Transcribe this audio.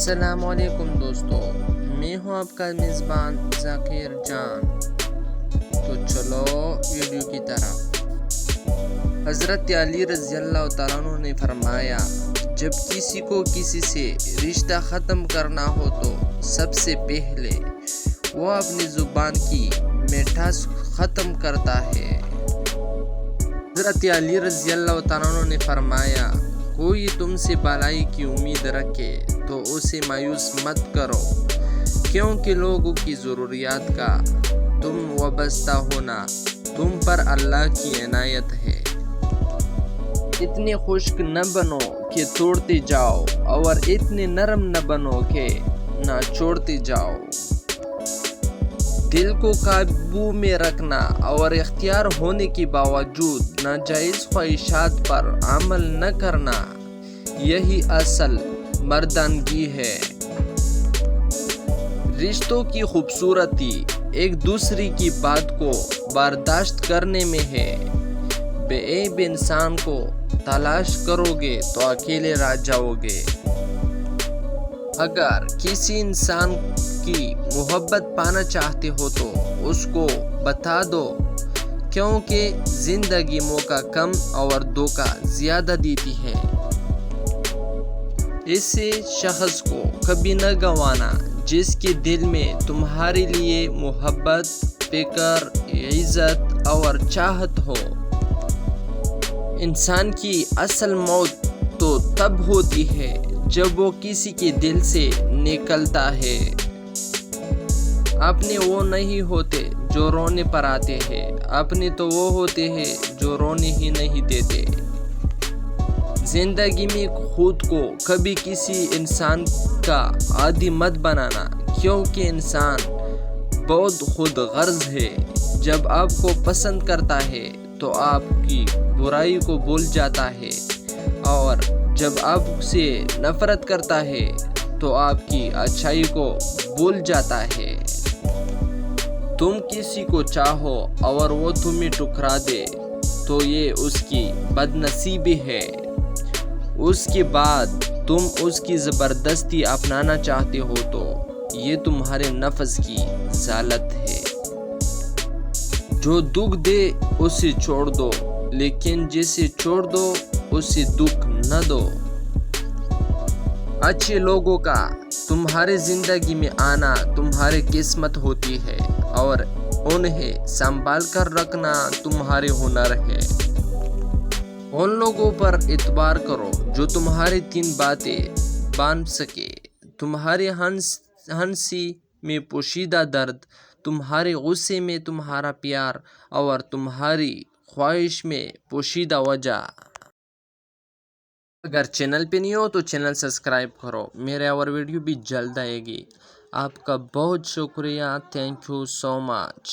السلام علیکم دوستو، میں ہوں آپ کا میزبان ذاکر جان۔ تو چلو ویڈیو کی طرف۔ حضرت علی رضی اللہ تعالیٰ عنہ نے فرمایا، جب کسی کو کسی سے رشتہ ختم کرنا ہو تو سب سے پہلے وہ اپنی زبان کی مٹھاس ختم کرتا ہے۔ حضرت علی رضی اللہ تعالیٰ عنہ نے فرمایا، کوئی تم سے بھلائی کی امید رکھے تو اسے مایوس مت کرو، کیونکہ لوگوں کی ضروریات کا تم وابستہ ہونا تم پر اللہ کی عنایت ہے۔ اتنے خشک نہ بنو کہ توڑتے جاؤ، اور اتنے نرم نہ بنو کہ نہ چھوڑتے جاؤ۔ دل کو قابو میں رکھنا اور اختیار ہونے کے باوجود ناجائز خواہشات پر عمل نہ کرنا، یہی اصل مردانگی ہے۔ رشتوں کی خوبصورتی ایک دوسرے کی بات کو برداشت کرنے میں ہے۔ بے عیب انسان کو تلاش کرو گے تو اکیلے رہ جاؤ گے۔ اگر کسی انسان کی محبت پانا چاہتے ہو تو اس کو بتا دو، کیونکہ زندگی موقع کم اور دھوکہ زیادہ دیتی ہے۔ ایسے شخص کو کبھی نہ گنوانا جس کے دل میں تمہارے لیے محبت، فکر، عزت اور چاہت ہو۔ انسان کی اصل موت تو تب ہوتی ہے جب وہ کسی کے دل سے نکلتا ہے۔ اپنے وہ نہیں ہوتے جو رونے پر آتے ہیں، اپنے تو وہ ہوتے ہیں جو رونے ہی نہیں دیتے۔ زندگی میں خود کو کبھی کسی انسان کا عادی مت بنانا، کیونکہ انسان بہت خود غرض ہے۔ جب آپ کو پسند کرتا ہے تو آپ کی برائی کو بھول جاتا ہے، اور جب آپ سے نفرت کرتا ہے تو آپ کی اچھائی کو بھول جاتا ہے۔ تم کسی کو چاہو اور وہ تمہیں ٹھکرا دے تو یہ اس کی بدنصیبی ہے۔ اس کے بعد تم اس کی زبردستی اپنانا چاہتے ہو تو یہ تمہارے نفس کی ذلت ہے۔ جو دکھ دے اسے چھوڑ دو، لیکن جسے چھوڑ دو اسے دکھ نہ دو۔ اچھے لوگوں کا تمہارے زندگی میں آنا تمہاری قسمت ہوتی ہے، اور انہیں سنبھال کر رکھنا تمہارے ہنر ہے۔ ان لوگوں پر اعتبار کرو جو تمہاری 3 باتیں باندھ سکے، تمہاری ہنسی میں پوشیدہ درد، تمہارے غصے میں تمہارا پیار، اور تمہاری خواہش میں پوشیدہ وجہ۔ اگر چینل پہ نہیں ہو تو چینل سبسکرائب کرو، میرے اور ویڈیو بھی جلد آئے گی۔ آپ کا بہت شکریہ، تھینک یو سو مچ۔